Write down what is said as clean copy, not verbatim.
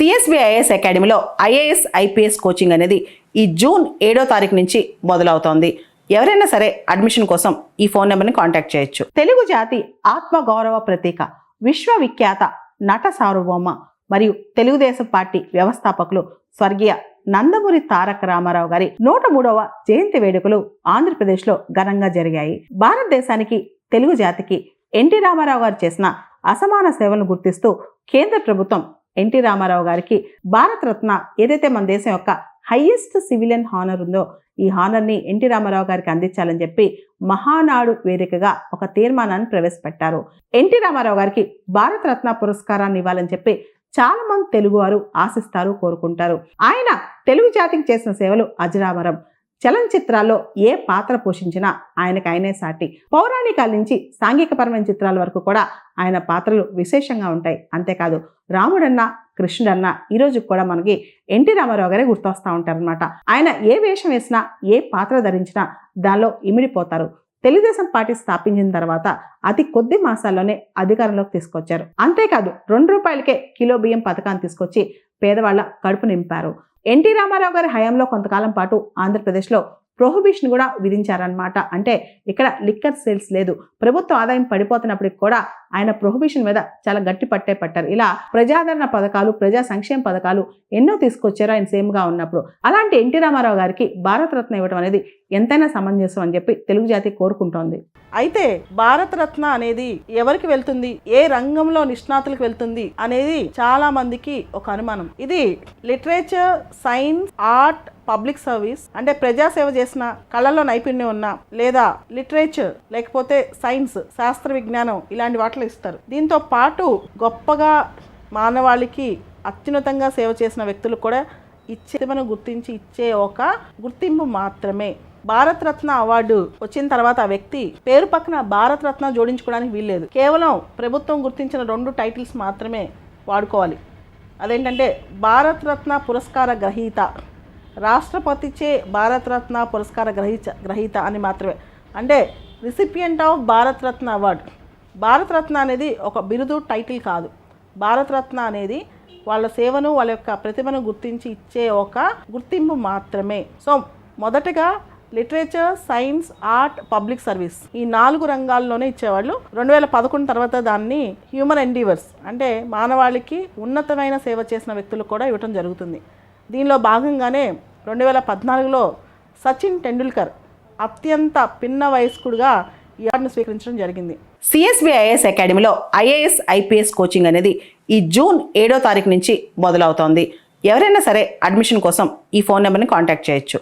CSBIS అకాడమీలో IAS IPS coaching అనేది ఈ జూన్ 7వ తారీఖు నుంచి మొదలవుతోంది. ఎవరైనా సరే అడ్మిషన్ కోసం ఈ ఫోన్ నెంబర్ని కాంటాక్ట్ చేయొచ్చు. తెలుగు జాతి ఆత్మగౌరవ ప్రతీక, విశ్వవిఖ్యాత నట సార్వభౌమ మరియు తెలుగుదేశం పార్టీ వ్యవస్థాపకులు స్వర్గీయ నందమూరి తారక రామారావు గారి 103వ జయంతి వేడుకలు ఆంధ్రప్రదేశ్లో ఘనంగా జరిగాయి. భారతదేశానికి, తెలుగు జాతికి ఎన్టీ రామారావు గారు చేసిన అసమాన సేవలను గుర్తిస్తూ కేంద్ర ప్రభుత్వం ఎన్టీ రామారావు గారికి భారతరత్న, ఏదైతే మన దేశం యొక్క హైయెస్ట్ సివిలియన్ హానర్ ఉందో ఈ హానర్ని ఎన్టీ రామారావు గారికి అందించాలని చెప్పి మహానాడు వేదికగా ఒక తీర్మానాన్ని ప్రవేశపెట్టారు. ఎన్టీ రామారావు గారికి భారతరత్న పురస్కారాన్ని ఇవ్వాలని చెప్పి చాలా మంది తెలుగువారు ఆశిస్తారు, కోరుకుంటారు. ఆయన తెలుగు జాతికి చేసిన సేవలు అజరామరం. చలనచిత్రాల్లో ఏ పాత్ర పోషించినా ఆయనే సాటి. పౌరాణికాల నుంచి సాంఘికపరమైన చిత్రాల వరకు కూడా ఆయన పాత్రలు విశేషంగా ఉంటాయి. అంతేకాదు రాముడన్నా, కృష్ణుడన్నా ఈరోజు కూడా మనకి ఎన్టీ రామారావు గారే గుర్తొస్తూ ఉంటారనమాట. ఆయన ఏ వేషం వేసినా, ఏ పాత్ర ధరించినా దానిలో ఇమిడిపోతారు. తెలుగుదేశం పార్టీ స్థాపించిన తర్వాత అతి కొద్ది మాసాల్లోనే అధికారంలోకి తీసుకొచ్చారు. అంతేకాదు 2 రూపాయలకే కిలో బియ్యం పథకాన్ని తీసుకొచ్చి పేదవాళ్ల కడుపు నింపారు. ఎన్టీ రామారావు గారి హయాంలో కొంతకాలం పాటు ఆంధ్రప్రదేశ్లో ప్రొహిబిషన్ కూడా విధించారనమాట. అంటే ఇక్కడ లిక్కర్ సేల్స్ లేదు. ప్రభుత్వ ఆదాయం పడిపోతున్నప్పటికి కూడా ఆయన ప్రొహిబిషన్ మీద చాలా గట్టి పట్టే పట్టారు. ఇలా ప్రజాదరణ పథకాలు, ప్రజా సంక్షేమ పథకాలు ఎన్నో తీసుకొచ్చారు ఆయన సీఎంగా ఉన్నప్పుడు. అలాంటి ఎన్టీ రామారావు గారికి భారతరత్న ఇవ్వడం అనేది ఎంతైనా సమంజసం అని చెప్పి తెలుగు జాతి కోరుకుంటోంది. అయితే భారతరత్న అనేది ఎవరికి వెళ్తుంది, ఏ రంగంలో నిష్ణాతులకు వెళ్తుంది అనేది చాలా మందికి ఒక అనుమానం. ఇది literature, science, art, public service అంటే ప్రజాసేవ చేసిన, కళల్లో నైపుణ్యం ఉన్న, లేదా లిటరేచర్ లేకపోతే సైన్స్, శాస్త్ర విజ్ఞానం ఇలాంటి వాటిలో ఇస్తారు. దీంతో పాటు గొప్పగా మానవాళికి అత్యున్నతంగా సేవ చేసిన వ్యక్తులు కూడా ఇచ్చేమని గుర్తించి ఇచ్చే ఒక గుర్తింపు మాత్రమే. భారతరత్న అవార్డు వచ్చిన తర్వాత ఆ వ్యక్తి పేరు పక్కన భారతరత్న జోడించుకోవడానికి వీల్లేదు. కేవలం ప్రభుత్వం గుర్తించిన 2 టైటిల్స్ మాత్రమే వాడుకోవాలి. అదేంటంటే భారతరత్న పురస్కార గ్రహీత, రాష్ట్రపతిచే భారతరత్న పురస్కార గ్రహీత అని మాత్రమే. అంటే recipient of Bharat Ratna award. Bharat Ratna అనేది ఒక బిరుదు, టైటిల్ కాదు. భారతరత్న అనేది వాళ్ళ సేవను, వాళ్ళ యొక్క ప్రతిభను గుర్తించి ఇచ్చే ఒక గుర్తింపు మాత్రమే. సో మొదటగా literature, science, art, public service ఈ 4 రంగాల్లోనే ఇచ్చేవాళ్ళు. 2011 తర్వాత దాన్ని హ్యూమన్ ఎండీవర్స్ అంటే మానవాళికి ఉన్నతమైన సేవ చేసిన వ్యక్తులు కూడా ఇవ్వటం జరుగుతుంది. దీనిలో భాగంగానే 2014లో సచిన్ టెండూల్కర్ అత్యంత పిన్న వయస్కుడుగా ఈ అవార్డును స్వీకరించడం జరిగింది. సిఎస్బిఐఎస్ అకాడమీలో ఐఏఎస్ ఐపీఎస్ కోచింగ్ అనేది ఈ జూన్ 7వ తారీఖు నుంచి మొదలవుతోంది. ఎవరైనా సరే అడ్మిషన్ కోసం ఈ ఫోన్ నెంబర్ని కాంటాక్ట్ చేయొచ్చు.